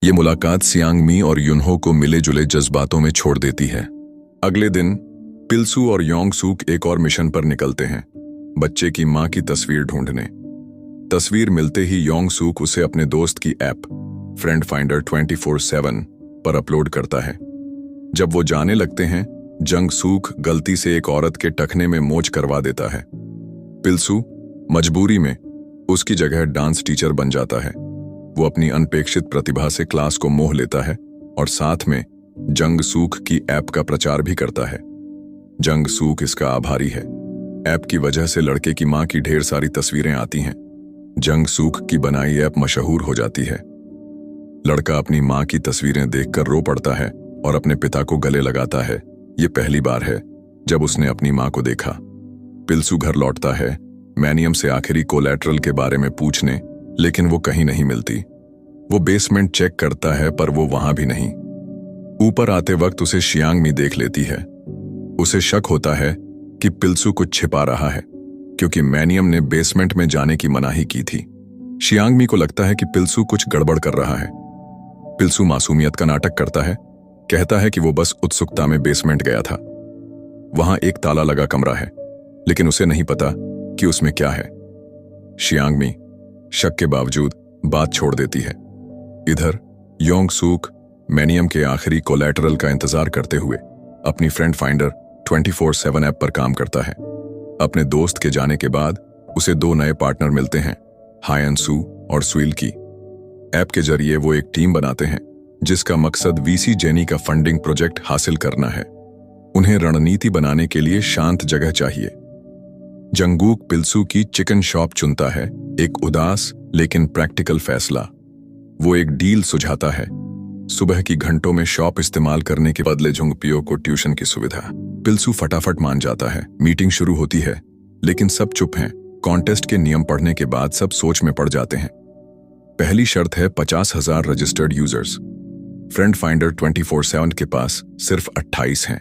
ये मुलाकात सियांग मी और युनहो को मिले जुले जज्बातों में छोड़ देती है। अगले दिन पिल्सू और योंग सूक एक और मिशन पर निकलते हैं, बच्चे की मां की तस्वीर ढूंढने। तस्वीर मिलते ही योंग सूक उसे अपने दोस्त की ऐप फ्रेंड फाइंडर 24/7 पर अपलोड करता है। जब वो जाने लगते हैं, जंग सूक गलती से एक औरत के टखने में मोच करवा देता है। पिल्सू मजबूरी में उसकी जगह डांस टीचर बन जाता है। वो अपनी अनपेक्षित प्रतिभा से क्लास को मोह लेता है और साथ में जंग सूक की ऐप का प्रचार भी करता है। जंग सूक इसका आभारी है। ऐप की वजह से लड़के की मां की ढेर सारी तस्वीरें आती हैं। जंग सूक की बनाई ऐप मशहूर हो जाती है। लड़का अपनी मां की तस्वीरें देखकर रो पड़ता है और अपने पिता को गले लगाता है। ये पहली बार है जब उसने अपनी मां को देखा। पिल्सू घर लौटता है मैनियम से आखिरी कोलैटरल के बारे में पूछने, लेकिन वो कहीं नहीं मिलती। वो बेसमेंट चेक करता है पर वो वहां भी नहीं। ऊपर आते वक्त उसे शियांग मी देख लेती है। उसे शक होता है कि पिल्सू कुछ छिपा रहा है, क्योंकि मैनियम ने बेसमेंट में जाने की मनाही की थी। शियांग मी को लगता है कि पिल्सू कुछ गड़बड़ कर रहा है। पिल्सू मासूमियत का नाटक करता है, कहता है कि वो बस उत्सुकता में बेसमेंट गया था। वहां एक ताला लगा कमरा है, लेकिन उसे नहीं पता कि उसमें क्या है। शियांग मी शक के बावजूद बात छोड़ देती है। इधर योंग सूक मैनियम के आखिरी कोलैटरल का इंतजार करते हुए अपनी फ्रेंड फाइंडर 24/7 ऐप पर काम करता है। अपने दोस्त के जाने के बाद उसे दो नए पार्टनर मिलते हैं, हायन सू और स्विल की। ऐप के जरिए वो एक टीम बनाते हैं जिसका मकसद वीसी जेनी का फंडिंग प्रोजेक्ट हासिल करना है। उन्हें रणनीति बनाने के लिए शांत जगह चाहिए। जंगूक पिल्सू की चिकन शॉप चुनता है, एक उदास लेकिन प्रैक्टिकल फैसला। वो एक डील सुझाता है, सुबह की घंटों में शॉप इस्तेमाल करने के बदले जुंगपियो को ट्यूशन की सुविधा। पिल्सू फटाफट मान जाता है। मीटिंग शुरू होती है, लेकिन सब चुप हैं। कॉन्टेस्ट के नियम पढ़ने के बाद सब सोच में पड़ जाते हैं। पहली शर्त है 50,000 रजिस्टर्ड यूजर्स। फ्रेंड फाइंडर 24/7 के पास सिर्फ 28 हैं।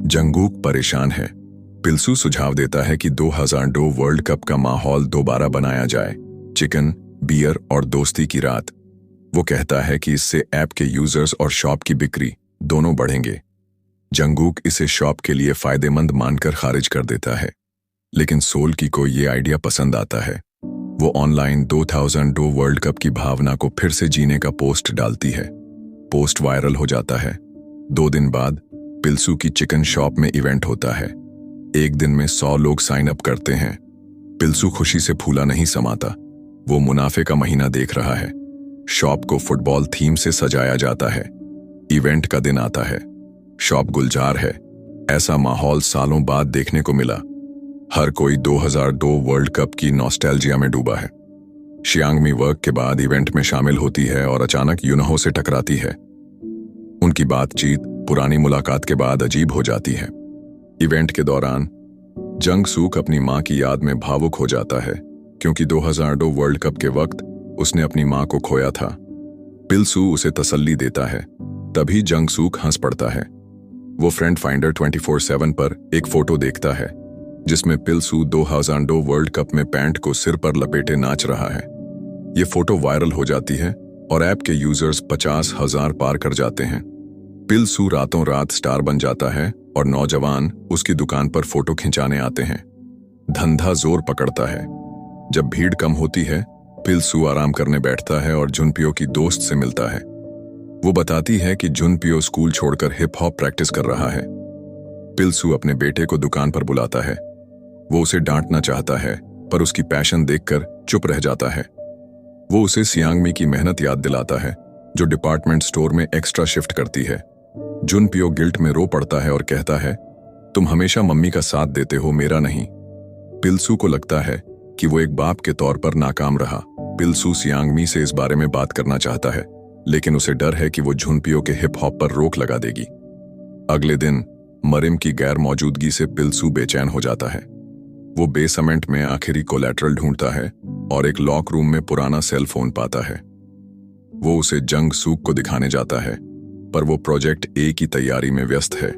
जंगूक परेशान है। पिल्सू सुझाव देता है कि 2002 वर्ल्ड कप का माहौल दोबारा बनाया जाए, चिकन, बियर और दोस्ती की रात। वो कहता है कि इससे ऐप के यूजर्स और शॉप की बिक्री दोनों बढ़ेंगे। जंगूक इसे शॉप के लिए फायदेमंद मानकर खारिज कर देता है, लेकिन सोल की को ये आइडिया पसंद आता है। वो ऑनलाइन 2002 वर्ल्ड कप की भावना को फिर से जीने का पोस्ट डालती है। पोस्ट वायरल हो जाता है। 2 दिन बाद पिल्सू की चिकन शॉप में इवेंट होता है। एक दिन में 100 लोग साइन अप करते हैं। पिल्सू खुशी से फूला नहीं समाता। वो मुनाफे का महीना देख रहा है। शॉप को फुटबॉल थीम से सजाया जाता है। इवेंट का दिन आता है। शॉप गुलजार है। ऐसा माहौल सालों बाद देखने को मिला। हर कोई 2002 वर्ल्ड कप की नॉस्टैल्जिया में डूबा है। शियांग मी वर्क के बाद इवेंट में शामिल होती है और अचानक युनहो से टकराती है। उनकी बातचीत पुरानी मुलाकात के बाद अजीब हो जाती है। इवेंट के दौरान जंग सूक अपनी मां की याद में भावुक हो जाता है, क्योंकि 2002 वर्ल्ड कप के वक्त उसने अपनी मां को खोया था। पिल्सू उसे तसल्ली देता है। तभी जंग सूक हंस पड़ता है। वो फ्रेंड फाइंडर 24/7 पर एक फोटो देखता है जिसमें पिल्सू 2002 वर्ल्ड कप में पैंट को सिर पर लपेटे नाच रहा है। ये फोटो वायरल हो जाती है और ऐप के यूजर्स 50,000 पार कर जाते हैं। पिल्सू रातों रात स्टार बन जाता है और नौजवान उसकी दुकान पर फोटो खिंचाने आते हैं। धंधा जोर पकड़ता है। जब भीड़ कम होती है, पिल्सू आराम करने बैठता है और जुनपियो की दोस्त से मिलता है। वो बताती है कि जुनपियो स्कूल छोड़कर हिप हॉप प्रैक्टिस कर रहा है। पिल्सू अपने बेटे को दुकान पर बुलाता है। वो उसे डांटना चाहता है, पर उसकी पैशन देखकर चुप रह जाता है। वो उसे सियांग मी की मेहनत याद दिलाता है, जो डिपार्टमेंट स्टोर में एक्स्ट्रा शिफ्ट करती है। जुनपियो गिल्ट में रो पड़ता है और कहता है, तुम हमेशा मम्मी का साथ देते हो, मेरा नहीं। पिल्सू को लगता है कि वो एक बाप के तौर पर नाकाम रहा। पिल्सू सियांग मी से इस बारे में बात करना चाहता है, लेकिन उसे डर है कि वो जुनपियो के हिप हॉप पर रोक लगा देगी। अगले दिन मरिम की गैर मौजूदगी से पिल्सू बेचैन हो जाता है। वो बेसमेंट में आखिरी कोलैटरल ढूंढता है और एक लॉक रूम में पुराना सेल फोन पाता है। वो उसे जंग सूक को दिखाने जाता है, पर वो प्रोजेक्ट ए की तैयारी में व्यस्त है।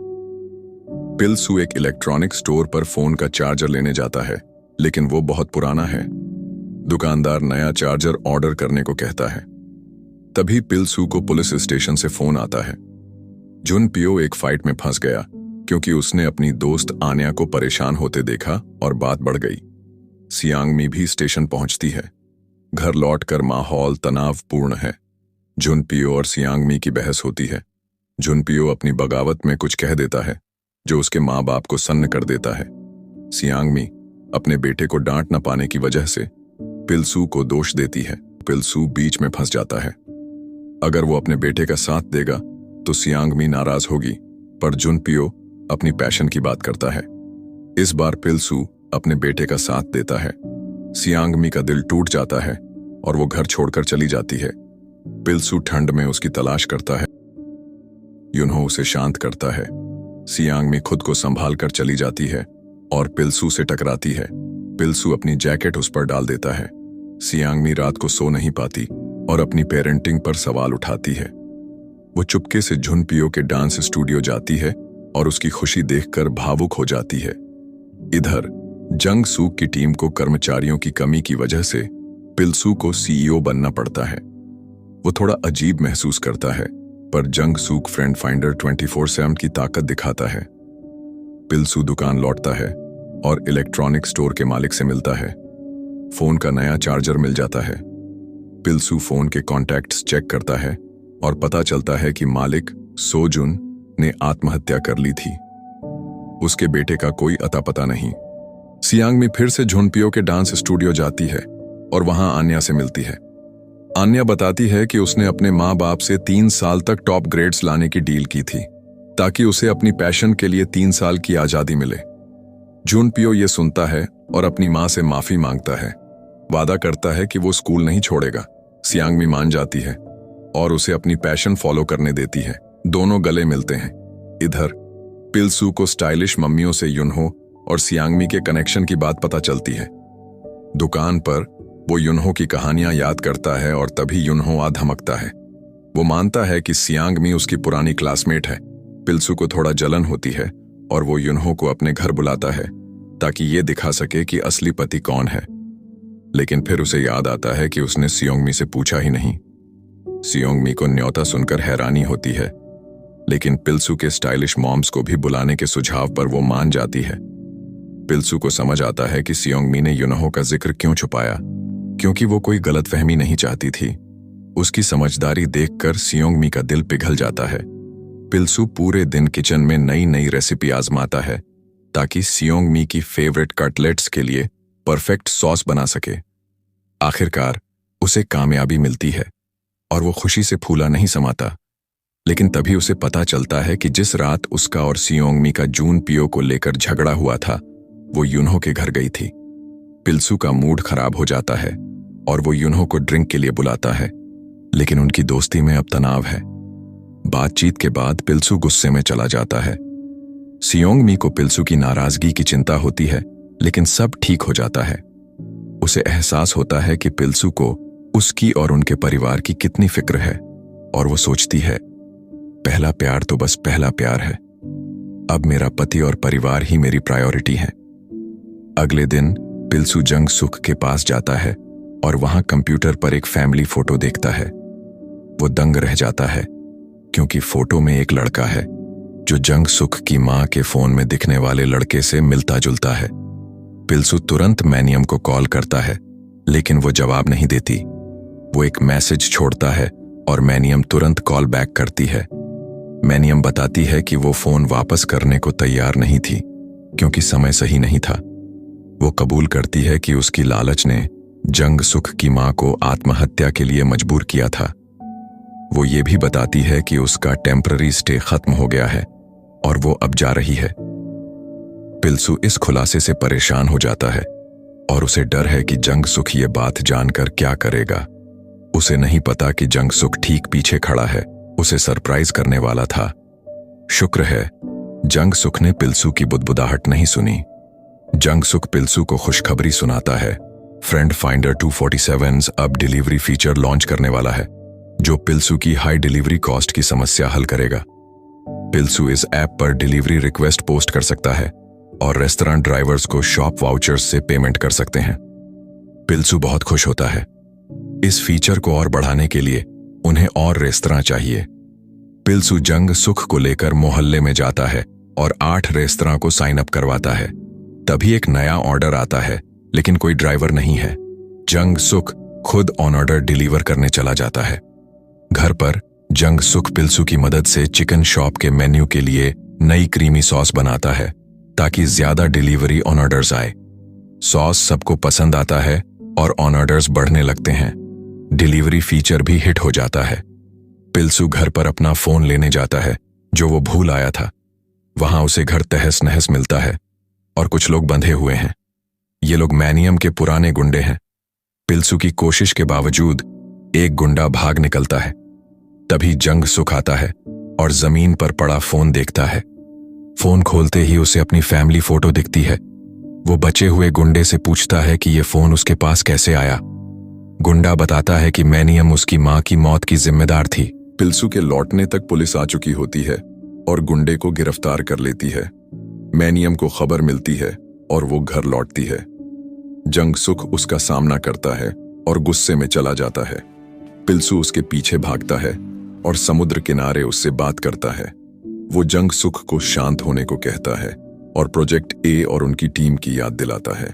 पिल्सू एक इलेक्ट्रॉनिक स्टोर पर फोन का चार्जर लेने जाता है, लेकिन वो बहुत पुराना है। दुकानदार नया चार्जर ऑर्डर करने को कहता है। तभी पिलसू को पुलिस स्टेशन से फोन आता है। जुनपियो एक फाइट में फंस गया क्योंकि उसने अपनी दोस्त आन्या को परेशान होते देखा और बात बढ़ गई। सियांगमी भी स्टेशन पहुंचती है। घर लौटकर माहौल तनावपूर्ण है। जुनपियो और सियांगमी की बहस होती है। जुनपियो अपनी बगावत में कुछ कह देता है जो उसके माँ बाप को सन्न कर देता है। सियांगमी अपने बेटे को डांट न पाने की वजह से पिलसू को दोष देती है। पिलसू बीच में फंस जाता है। अगर वो अपने बेटे का साथ देगा तो सियांगमी नाराज होगी, पर जुनपियो अपनी पैशन की बात करता है। इस बार पिलसू अपने बेटे का साथ देता है। सियांगमी का दिल टूट जाता है और वो घर छोड़कर चली जाती है। पिलसू ठंड में उसकी तलाश करता है। युनहो उसे शांत करता है। सियांगमी खुद को संभाल कर चली जाती है और पिलसू से टकराती है। पिलसू अपनी जैकेट उस पर डाल देता है। सियांगमी रात को सो नहीं पाती और अपनी पेरेंटिंग पर सवाल उठाती है। वो चुपके से जुनपियो के डांस स्टूडियो जाती है और उसकी खुशी देखकर भावुक हो जाती है। इधर जंग सूक की टीम को कर्मचारियों की कमी की वजह से पिलसू को सीईओ बनना पड़ता है। वो थोड़ा अजीब महसूस करता है, पर जंग सूक फ्रेंड फाइंडर 24/7 की ताकत दिखाता है। पिलसू दुकान लौटता है और इलेक्ट्रॉनिक स्टोर के मालिक से मिलता है। फोन का नया चार्जर मिल जाता है। पिलसू फोन के कॉन्टैक्ट्स चेक करता है और पता चलता है कि मालिक सोजुन ने आत्महत्या कर ली थी। उसके बेटे का कोई अता पता नहीं। सियांगमी फिर से जुनपियो के डांस स्टूडियो जाती है और वहां आन्या से मिलती है। आन्या बताती है कि उसने अपने माँ बाप से 3 साल तक टॉप ग्रेड्स लाने की डील की थी ताकि उसे अपनी पैशन के लिए 3 साल की आजादी मिले। जुनपियो ये सुनता है और अपनी माँ से माफी मांगता है। वादा करता है कि वो स्कूल नहीं छोड़ेगा। सियांगमी मान जाती है और उसे अपनी पैशन फॉलो करने देती है। दोनों गले मिलते हैं। इधर पिलसू को स्टाइलिश मम्मियों से युनहो और सियांगमी के कनेक्शन की बात पता चलती है। दुकान पर वो युनहो की कहानियां याद करता है और तभी युनहो आ धमकता है। वो मानता है कि सियांगमी उसकी पुरानी क्लासमेट है। पिलसू को थोड़ा जलन होती है और वो युनहो को अपने घर बुलाता है ताकि ये दिखा सके कि असली पति कौन है। लेकिन फिर उसे याद आता है कि उसने सियांगमी से पूछा ही नहीं। सियांगमी को न्योता सुनकर हैरानी होती है, लेकिन पिलसू के स्टाइलिश मॉम्स को भी बुलाने के सुझाव पर वो मान जाती है। पिलसू को समझ आता है कि सियांगमी ने युनहो का जिक्र क्यों छुपाया, क्योंकि वो कोई गलतफहमी नहीं चाहती थी। उसकी समझदारी देखकर सियांगमी का दिल पिघल जाता है। पिलसू पूरे दिन किचन में नई नई रेसिपी आजमाता है ताकि सियांगमी की फेवरेट कटलेट्स के लिए परफेक्ट सॉस बना सके। आखिरकार उसे कामयाबी मिलती है और वो खुशी से फूला नहीं समाता। लेकिन तभी उसे पता चलता है कि जिस रात उसका और सियांगमी का जुनपियो को लेकर झगड़ा हुआ था, वो युनहो के घर गई थी। पिलसू का मूड खराब हो जाता है और वो युनहो को ड्रिंक के लिए बुलाता है, लेकिन उनकी दोस्ती में अब तनाव है। बातचीत के बाद पिलसू गुस्से में चला जाता है। सियांगमी को पिलसू की नाराजगी की चिंता होती है, लेकिन सब ठीक हो जाता है। उसे एहसास होता है कि पिलसू को उसकी और उनके परिवार की कितनी फिक्र है, और वो सोचती है, पहला प्यार तो बस पहला प्यार है। अब मेरा पति और परिवार ही मेरी प्रायोरिटी है। अगले दिन पिलसू जंग सुख के पास जाता है और वहां कंप्यूटर पर एक फैमिली फोटो देखता है। वो दंग रह जाता है क्योंकि फोटो में एक लड़का है जो जंग सुख की मां के फोन में दिखने वाले लड़के से मिलता जुलता है। पिलसू तुरंत मैनियम को कॉल करता है, लेकिन वो जवाब नहीं देती। वो एक मैसेज छोड़ता है और मैनियम तुरंत कॉल बैक करती है। मैनियम बताती है कि वो फोन वापस करने को तैयार नहीं थी क्योंकि समय सही नहीं था। वो कबूल करती है कि उसकी लालच ने जंग सुख की मां को आत्महत्या के लिए मजबूर किया था। वो ये भी बताती है कि उसका टेम्पररी स्टे खत्म हो गया है और वो अब जा रही है। पिलसू इस खुलासे से परेशान हो जाता है और उसे डर है कि जंग सुख ये बात जानकर क्या करेगा। उसे नहीं पता कि जंग सुख ठीक पीछे खड़ा है, उसे सरप्राइज करने वाला था। शुक्र है जंग सुख ने पिलसू की बुदबुदाहट नहीं सुनी। जंग सुख पिलसू को खुशखबरी सुनाता है। फ्रेंड फाइंडर 247 अब डिलीवरी फीचर लॉन्च करने वाला है जो पिलसू की हाई डिलीवरी कॉस्ट की समस्या हल करेगा। पिलसू इस ऐप पर डिलीवरी रिक्वेस्ट पोस्ट कर सकता है और रेस्टोरेंट ड्राइवर्स को शॉप वाउचर्स से पेमेंट कर सकते हैं। पिलसू बहुत खुश होता है। इस फीचर को और बढ़ाने के लिए उन्हें और रेस्तरां चाहिए। पिल्सू जंग सुख को लेकर मोहल्ले में जाता है और 8 रेस्तरां को साइन अप करवाता है। तभी एक नया ऑर्डर आता है, लेकिन कोई ड्राइवर नहीं है। जंग सुख खुद ऑन ऑर्डर डिलीवर करने चला जाता है। घर पर जंग सुख पिल्सू की मदद से चिकन शॉप के मेन्यू के लिए नई क्रीमी सॉस बनाता है ताकि ज्यादा डिलीवरी ऑन ऑर्डर्स आए। सॉस सबको पसंद आता है और ऑन ऑर्डर्स बढ़ने लगते हैं। डिलीवरी फीचर भी हिट हो जाता है। पिल्सू घर पर अपना फोन लेने जाता है जो वो भूल आया था। वहां उसे घर तहस नहस मिलता है और कुछ लोग बंधे हुए हैं। ये लोग मैनियम के पुराने गुंडे हैं। पिल्सू की कोशिश के बावजूद एक गुंडा भाग निकलता है। तभी जंग सुख आता है और जमीन पर पड़ा फोन देखता है। फोन खोलते ही उसे अपनी फैमिली फोटो दिखती है। वो बचे हुए गुंडे से पूछता है कि ये फोन उसके पास कैसे आया। गुंडा बताता है कि मैनियम उसकी मां की मौत की जिम्मेदार थी। पिल्सू के लौटने तक पुलिस आ चुकी होती है और गुंडे को गिरफ्तार कर लेती है। मैनियम को खबर मिलती है और वो घर लौटती है। जंग सुख उसका सामना करता है और गुस्से में चला जाता है। पिल्सू उसके पीछे भागता है और समुद्र किनारे उससे बात करता है। वो जंग सुख को शांत होने को कहता है और प्रोजेक्ट ए और उनकी टीम की याद दिलाता है।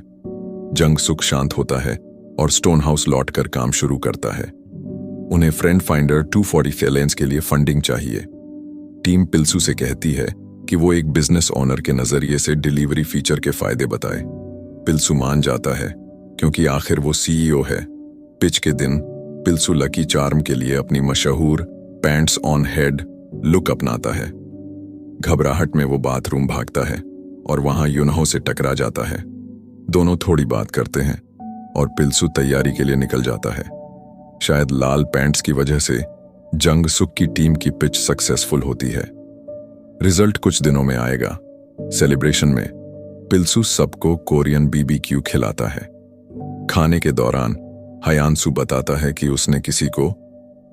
जंग सुख शांत होता है और स्टोन हाउस लौटकर काम शुरू करता है। उन्हें फ्रेंड फाइंडर 240 एलायंस के लिए फंडिंग चाहिए। टीम पिल्सू से कहती है कि वो एक बिजनेस ओनर के नजरिए से डिलीवरी फीचर के फायदे बताए। पिल्सू मान जाता है क्योंकि आखिर वो सीईओ है। पिच के दिन पिल्सू लकी चार्म के लिए अपनी मशहूर पैंट्स ऑन हेड लुक अपनाता है। घबराहट में वो बाथरूम भागता है और वहां युनहो से टकरा जाता है। दोनों थोड़ी बात करते हैं और पिल्सू तैयारी के लिए निकल जाता है। शायद लाल पैंट्स की वजह से जंग सुख की टीम की पिच सक्सेसफुल होती है। रिजल्ट कुछ दिनों में आएगा। सेलिब्रेशन में पिल्सू सबको कोरियन बीबीक्यू खिलाता है। खाने के दौरान हयांसू बताता है कि उसने किसी को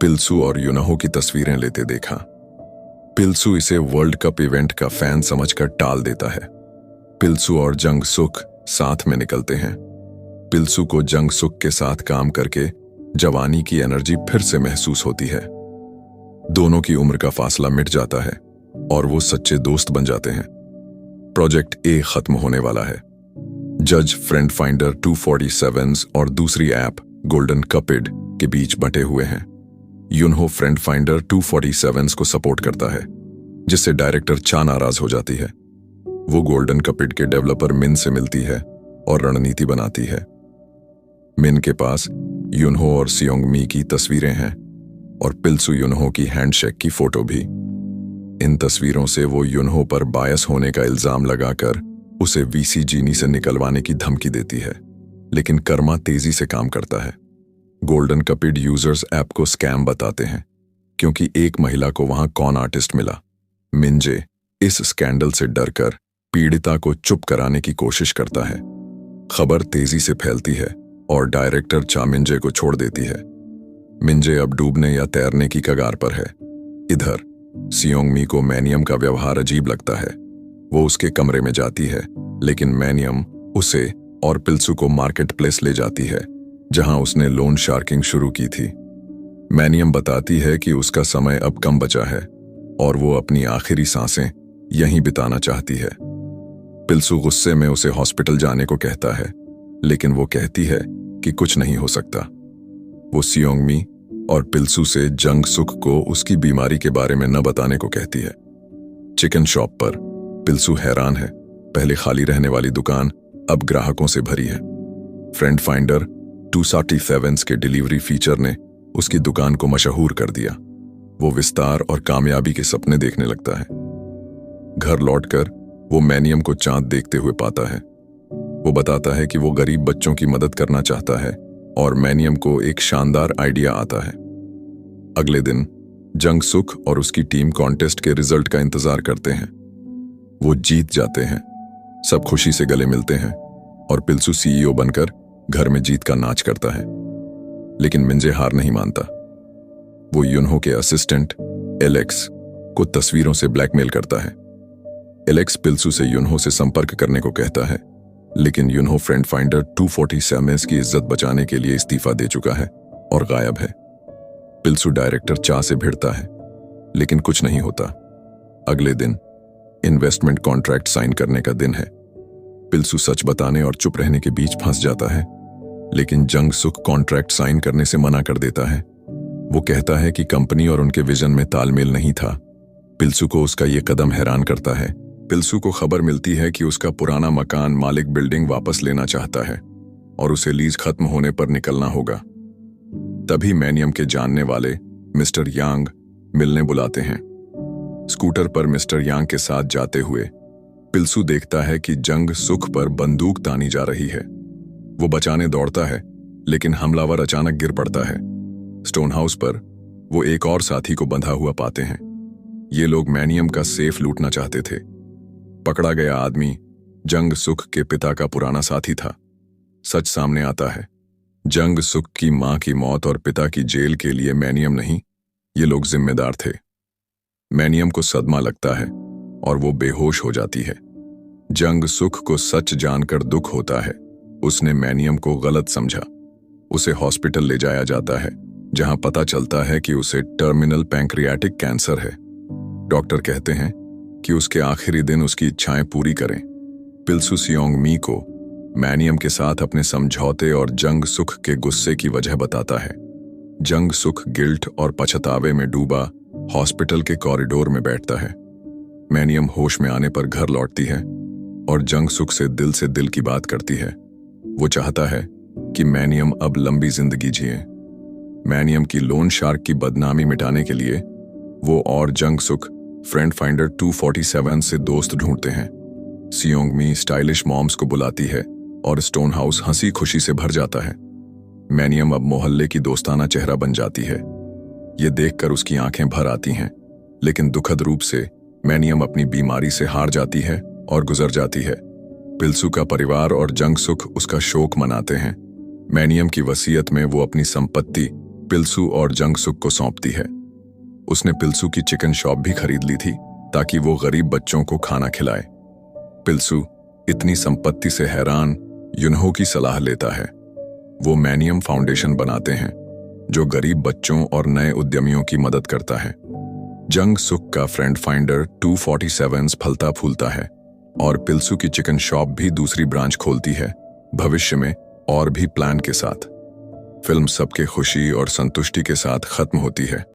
पिल्सू और युनहो की तस्वीरें लेते देखा। पिल्सू इसे वर्ल्ड कप इवेंट का फैन समझकर टाल देता है। पिल्सू और जंग सुख साथ में निकलते हैं। पिल्सू को जंग सुख के साथ काम करके जवानी की एनर्जी फिर से महसूस होती है। दोनों की उम्र का फासला मिट जाता है और वो सच्चे दोस्त बन जाते हैं। प्रोजेक्ट ए खत्म होने वाला है। जज फ्रेंड फाइंडर 247 और दूसरी ऐप गोल्डन कपिड के बीच बंटे हुए हैं। युनहो फ्रेंड फाइंडर 247 को सपोर्ट करता है, जिससे डायरेक्टर चा नाराज हो जाती है। वो गोल्डन कपिड के डेवलपर मिन से मिलती है और रणनीति बनाती है। मिन के पास युनहो और सियोंग मी की तस्वीरें हैं और पिल्सू युनहो की हैंडशेक की फोटो भी। इन तस्वीरों से वो युनहो पर बायस होने का इल्जाम लगाकर उसे वीसी जीनी से निकलवाने की धमकी देती है, लेकिन कर्मा तेजी से काम करता है। गोल्डन कपिड यूजर्स ऐप को स्कैम बताते हैं क्योंकि एक महिला को वहां कॉन आर्टिस्ट मिला। मिंजे इस स्कैंडल से डरकर पीड़िता को चुप कराने की कोशिश करता है। खबर तेजी से फैलती है और डायरेक्टर चा मिंजे को छोड़ देती है। मिंजे अब डूबने या तैरने की कगार पर है। इधर सियोंग मी को मैनियम का व्यवहार अजीब लगता है। वो उसके कमरे में जाती है, लेकिन मैनियम उसे और पिल्सू को मार्केट प्लेस ले जाती है, जहां उसने लोन शार्किंग शुरू की थी। मैनियम बताती है कि उसका समय अब कम बचा है और वो अपनी आखिरी सांसें यहीं बिताना चाहती है। पिल्सू गुस्से में उसे हॉस्पिटल जाने को कहता है, लेकिन वो कहती है कि कुछ नहीं हो सकता। वो सियोंग मी और पिल्सू से जंग सुख को उसकी बीमारी के बारे में न बताने को कहती है। चिकन शॉप पर पिल्सू हैरान है। पहले खाली रहने वाली दुकान अब ग्राहकों से भरी है। फ्रेंड फाइंडर 247 के डिलीवरी फीचर ने उसकी दुकान को मशहूर कर दिया। वो विस्तार और कामयाबी के सपने देखने लगता है। घर लौटकर वो मैनियम को चांद देखते हुए पाता है। वो बताता है कि वो गरीब बच्चों की मदद करना चाहता है और मैनियम को एक शानदार आइडिया आता है। अगले दिन जंग सुख और उसकी टीम कॉन्टेस्ट के रिजल्ट का इंतजार करते हैं। वो जीत जाते हैं। सब खुशी से गले मिलते हैं और पिल्सू सीईओ बनकर घर में जीत का नाच करता है। लेकिन मिंजे हार नहीं मानता। वो युनहो के असिस्टेंट एलेक्स को तस्वीरों से ब्लैकमेल करता है। एलेक्स पिल्सू से युनहो से संपर्क करने को कहता है, लेकिन युनहो फ्रेंड फाइंडर 247 की इज्जत बचाने के लिए इस्तीफा दे चुका है और गायब है। पिल्सू डायरेक्टर चाह से भिड़ता है, लेकिन कुछ नहीं होता। अगले दिन इन्वेस्टमेंट कॉन्ट्रैक्ट साइन करने का दिन है। पिल्सू सच बताने और चुप रहने के बीच फंस जाता है, लेकिन जंग सुख कॉन्ट्रैक्ट साइन करने से मना कर देता है। वो कहता है कि कंपनी और उनके विजन में तालमेल नहीं था। पिल्सू को उसका ये कदम हैरान करता है। पिल्सू को खबर मिलती है कि उसका पुराना मकान मालिक बिल्डिंग वापस लेना चाहता है और उसे लीज खत्म होने पर निकलना होगा। तभी मैनियम के जानने वाले मिस्टर यांग मिलने बुलाते हैं। स्कूटर पर मिस्टर यांग के साथ जाते हुए पिल्सू देखता है कि जंग सुख पर बंदूक तानी जा रही है। वो बचाने दौड़ता है, लेकिन हमलावर अचानक गिर पड़ता है। स्टोन हाउस पर वो एक और साथी को बंधा हुआ पाते हैं। ये लोग मैनियम का सेफ लूटना चाहते थे। पकड़ा गया आदमी जंग सुख के पिता का पुराना साथी था। सच सामने आता है, जंग सुख की मां की मौत और पिता की जेल के लिए मैनियम नहीं, ये लोग जिम्मेदार थे। मैनियम को सदमा लगता है और वो बेहोश हो जाती है। जंग सुख को सच जानकर दुख होता है। उसने मैनियम को गलत समझा। उसे हॉस्पिटल ले जाया जाता है, जहां पता चलता है कि उसे टर्मिनल पैंक्रियाटिक कैंसर है। डॉक्टर कहते हैं कि उसके आखिरी दिन उसकी इच्छाएं पूरी करें। पिल्सू सियोंग मी को मैनियम के साथ अपने समझौते और जंग सुख के गुस्से की वजह बताता है। जंग सुख गिल्ट और पछतावे में डूबा हॉस्पिटल के कॉरिडोर में बैठता है। मैनियम होश में आने पर घर लौटती है और जंग सुख से दिल की बात करती है। वो चाहता है कि मैनियम अब लंबी जिंदगी जिए। मैनियम की लोन शार्क की बदनामी मिटाने के लिए वो और जंग सुख फ्रेंड फाइंडर 247 से दोस्त ढूंढते हैं। सियोंग मी स्टाइलिश मॉम्स को बुलाती है और स्टोन हाउस हंसी खुशी से भर जाता है। मैनियम अब मोहल्ले की दोस्ताना चेहरा बन जाती है। ये देखकर उसकी आंखें भर आती हैं, लेकिन दुखद रूप से मैनियम अपनी बीमारी से हार जाती है और गुजर जाती है। पिल्सू का परिवार और जंग सुख उसका शोक मनाते हैं। मैनियम की वसीयत में वो अपनी संपत्ति पिल्सू और जंग सुख को सौंपती है। उसने पिल्सू की चिकन शॉप भी खरीद ली थी ताकि वो गरीब बच्चों को खाना खिलाए। पिल्सू इतनी संपत्ति से हैरान युनहो की सलाह लेता है। वो मैनियम फाउंडेशन बनाते हैं, जो गरीब बच्चों और नए उद्यमियों की मदद करता है। जंग सुख का फ्रेंड फाइंडर 247 फलता फूलता है और पिल्सू की चिकन शॉप भी दूसरी ब्रांच खोलती है, भविष्य में और भी प्लान के साथ। फिल्म सबके खुशी और संतुष्टि के साथ खत्म होती है।